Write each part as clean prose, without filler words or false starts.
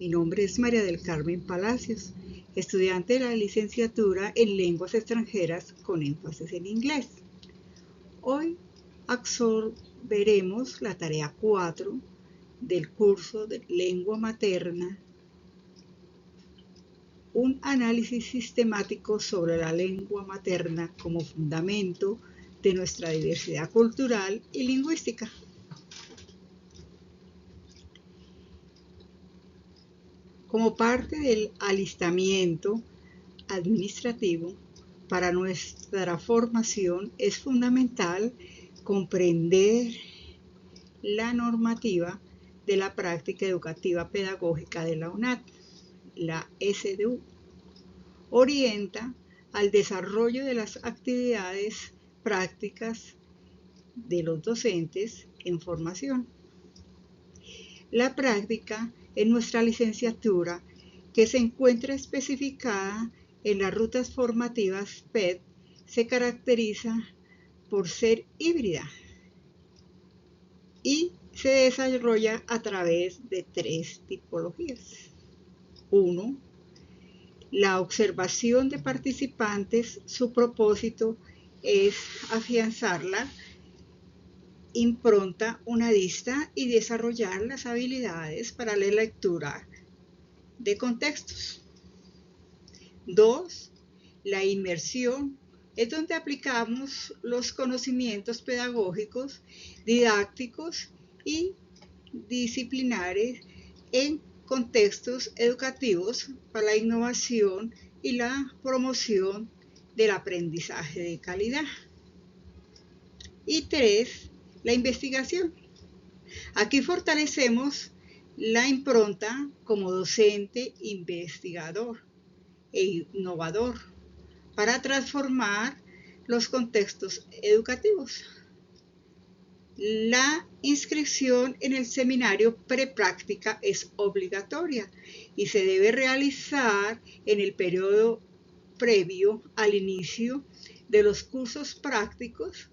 Mi nombre es María del Carmen Palacios, estudiante de la licenciatura en Lenguas Extranjeras con énfasis en inglés. Hoy absorberemos la tarea 4 del curso de Lengua Materna, un análisis sistemático sobre la lengua materna como fundamento de nuestra diversidad cultural y lingüística. Como parte del alistamiento administrativo para nuestra formación es fundamental comprender la normativa de la práctica educativa pedagógica de la UNAD. La SDU orienta al desarrollo de las actividades prácticas de los docentes en formación. La práctica en nuestra licenciatura, que se encuentra especificada en las rutas formativas PED, se caracteriza por ser híbrida y se desarrolla a través de 3 tipologías. 1. La observación de participantes. Su propósito es afianzar la impronta unadista y desarrollar las habilidades para la lectura de contextos. 2. La inmersión es donde aplicamos los conocimientos pedagógicos, didácticos y disciplinares en contextos educativos para la innovación y la promoción del aprendizaje de calidad. Y 3. La investigación. Aquí fortalecemos la impronta como docente, investigador e innovador para transformar los contextos educativos. La inscripción en el seminario prepráctica es obligatoria y se debe realizar en el periodo previo al inicio de los cursos prácticos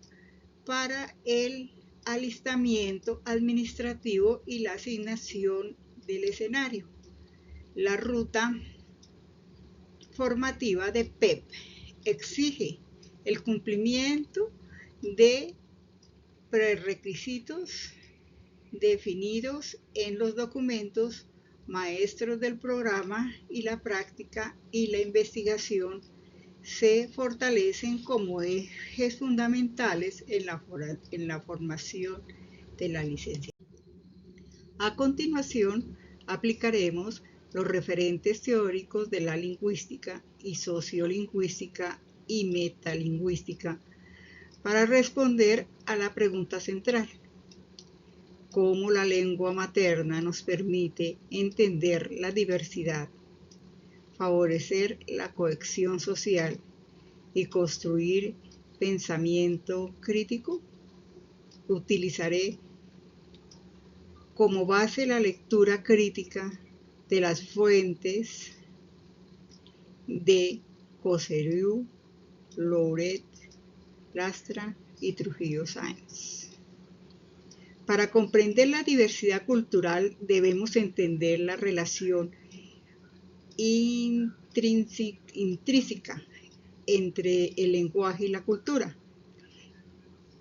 para el alistamiento administrativo y la asignación del escenario. La ruta formativa de PEP exige el cumplimiento de prerequisitos definidos en los documentos maestros del programa, y la práctica y la investigación se fortalecen como ejes fundamentales en la formación de la licenciatura. A continuación, aplicaremos los referentes teóricos de la lingüística y sociolingüística y metalingüística para responder a la pregunta central: ¿cómo la lengua materna nos permite entender la diversidad, favorecer la cohesión social y construir pensamiento crítico? Utilizaré como base la lectura crítica de las fuentes de Cosseriu, Louret, Lastra y Trujillo Sáenz. Para comprender la diversidad cultural debemos entender la relación intrínseca entre el lenguaje y la cultura.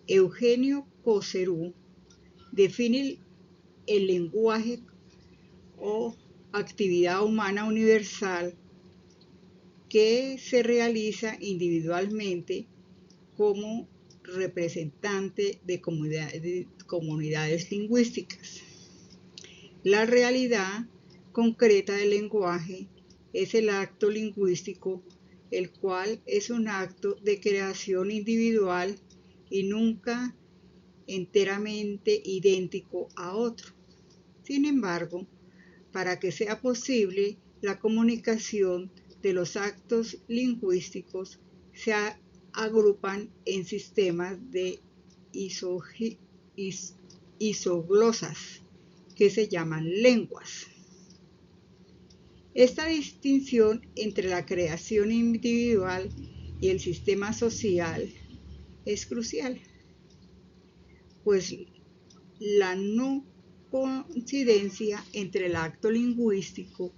Eugenio Cosseriu define el lenguaje o actividad humana universal que se realiza individualmente como representante de comunidades lingüísticas. La realidad concreta del lenguaje es el acto lingüístico, el cual es un acto de creación individual y nunca enteramente idéntico a otro. Sin embargo, para que sea posible la comunicación de los actos lingüísticos, se agrupan en sistemas de isoglosas que se llaman lenguas. Esta distinción entre la creación individual y el sistema social es crucial, pues la no coincidencia entre el acto lingüístico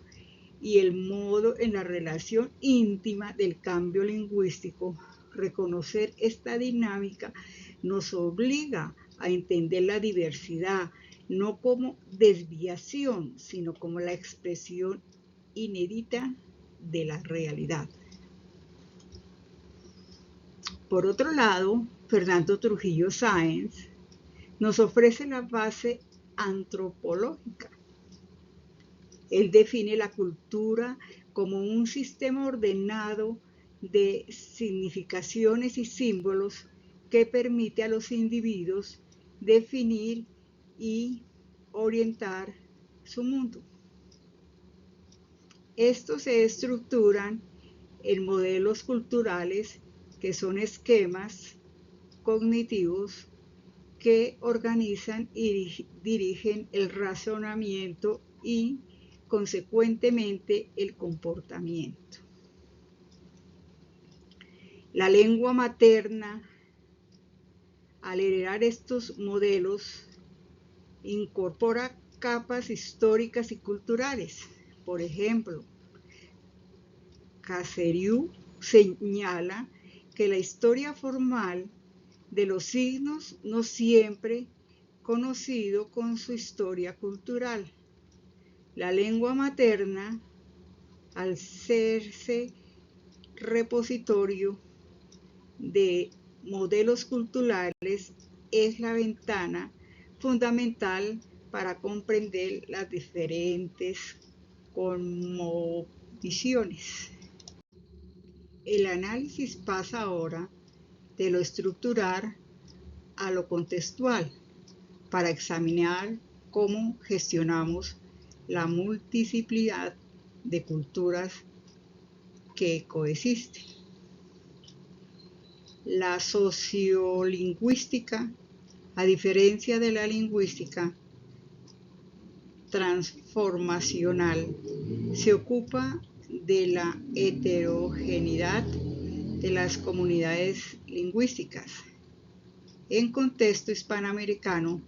y el modo en la relación íntima del cambio lingüístico. Reconocer esta dinámica nos obliga a entender la diversidad no como desviación, sino como la expresión inédita de la realidad. Por otro lado, Fernando Trujillo Sáenz nos ofrece la base antropológica. Él define la cultura como un sistema ordenado de significaciones y símbolos que permite a los individuos definir y orientar su mundo. Estos se estructuran en modelos culturales que son esquemas cognitivos que organizan y dirigen el razonamiento y, consecuentemente, el comportamiento. La lengua materna, al heredar estos modelos, incorpora capas históricas y culturales. Por ejemplo, Caseriu señala que la historia formal de los signos no siempre conocido con su historia cultural. La lengua materna, al serse repositorio de modelos culturales, es la ventana fundamental para comprender las diferentes cosmovisiones. El análisis pasa ahora de lo estructural a lo contextual para examinar cómo gestionamos la multiplicidad de culturas que coexisten. La sociolingüística, a diferencia de la lingüística transformacional, se ocupa de la heterogeneidad de las comunidades lingüísticas. En contexto hispanoamericano,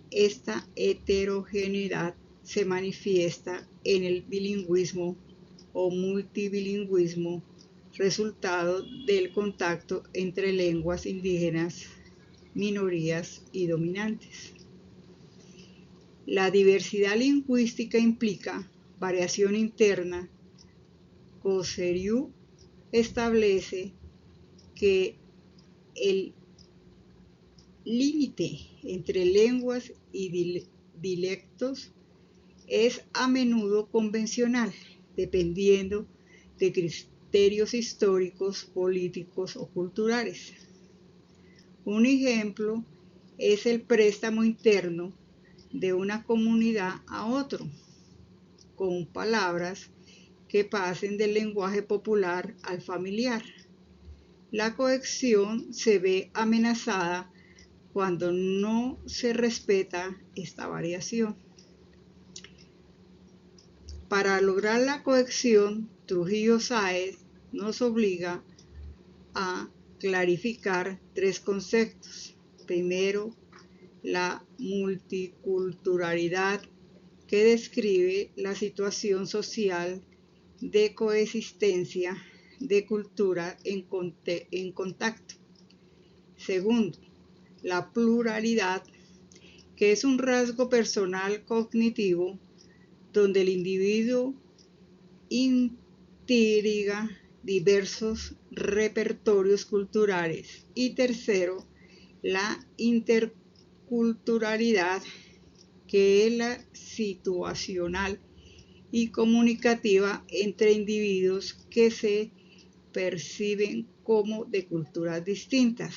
esta heterogeneidad se manifiesta en el bilingüismo o multibilingüismo, resultado del contacto entre lenguas indígenas, minorías y dominantes. La diversidad lingüística implica variación interna. Caseriu establece que el límite entre lenguas y dialectos es a menudo convencional, dependiendo de criterios históricos, políticos o culturales. Un ejemplo es el préstamo interno de una comunidad a otro, con palabras que pasen del lenguaje popular al familiar. La cohesión se ve amenazada cuando no se respeta esta variación. Para lograr la cohesión, Trujillo Sáenz nos obliga a clarificar tres conceptos. Primero, la multiculturalidad, que describe la situación social de coexistencia de cultura en contacto. Segundo, la pluralidad, que es un rasgo personal cognitivo donde el individuo integra diversos repertorios culturales. Y tercero, la interculturalidad, que es la situacional y comunicativa entre individuos que se perciben como de culturas distintas.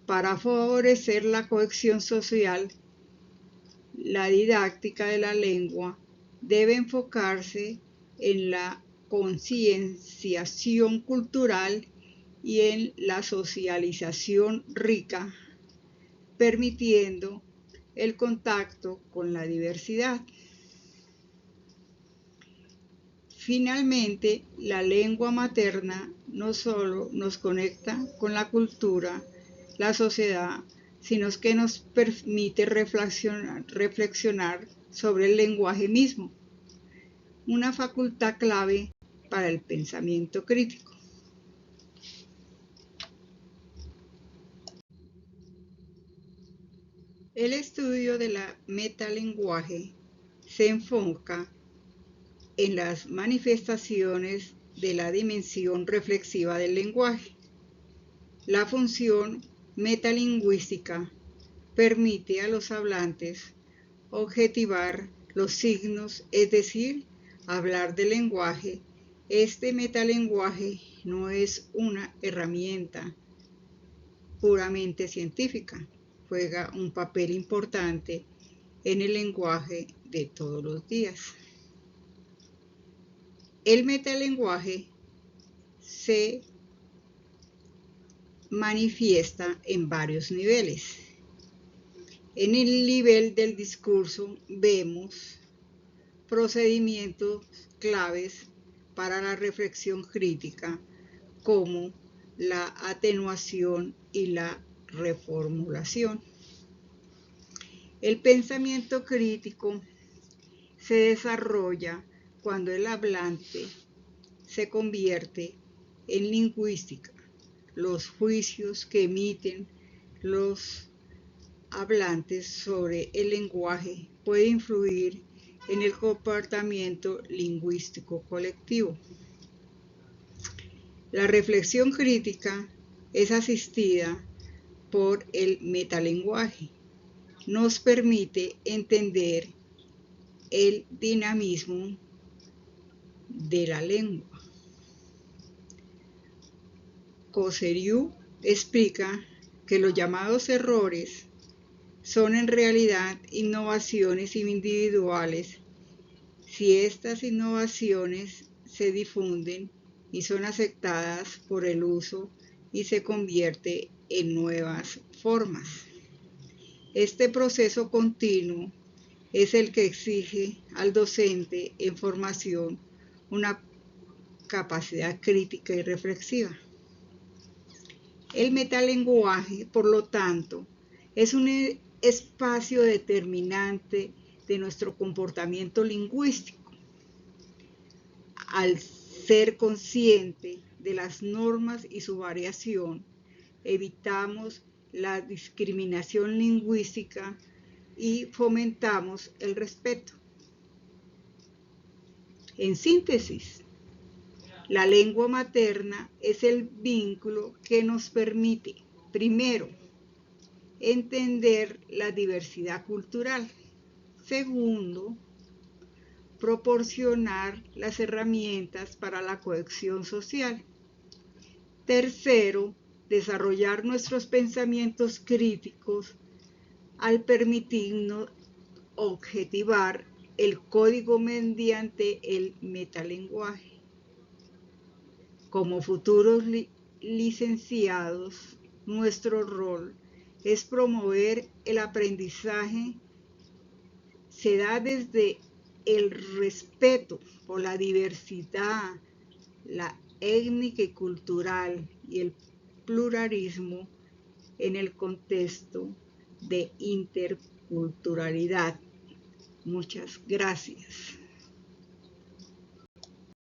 Para favorecer la cohesión social, la didáctica de la lengua debe enfocarse en la concienciación cultural y en la socialización rica, permitiendo el contacto con la diversidad. Finalmente, la lengua materna no solo nos conecta con la cultura, la sociedad, sino que nos permite reflexionar sobre el lenguaje mismo, una facultad clave para el pensamiento crítico. El estudio de la metalenguaje se enfoca en las manifestaciones de la dimensión reflexiva del lenguaje. La función metalingüística permite a los hablantes objetivar los signos, es decir, hablar del lenguaje. Este metalenguaje no es una herramienta puramente científica, juega un papel importante en el lenguaje de todos los días. El metalenguaje se manifiesta en varios niveles. En el nivel del discurso vemos procedimientos claves para la reflexión crítica, como la atenuación y la reformulación. El pensamiento crítico se desarrolla cuando el hablante se convierte en lingüística. Los juicios que emiten los hablantes sobre el lenguaje pueden influir en el comportamiento lingüístico colectivo. La reflexión crítica es asistida por el metalenguaje. Nos permite entender el dinamismo de la lengua. Kosseriu explica que los llamados errores son en realidad innovaciones individuales si estas innovaciones se difunden y son aceptadas por el uso y se convierte en nuevas formas. Este proceso continuo es el que exige al docente en formación una capacidad crítica y reflexiva. El metalenguaje, por lo tanto, es un espacio determinante de nuestro comportamiento lingüístico. Al ser consciente de las normas y su variación, evitamos la discriminación lingüística y fomentamos el respeto. En síntesis, la lengua materna es el vínculo que nos permite, primero, entender la diversidad cultural. Segundo, proporcionar las herramientas para la cohesión social. Tercero, desarrollar nuestros pensamientos críticos al permitirnos objetivar el código mediante el metalenguaje. Como futuros licenciados, nuestro rol es promover el aprendizaje. Se da desde el respeto por la diversidad, la étnica y cultural y el pluralismo en el contexto de interculturalidad. Muchas gracias.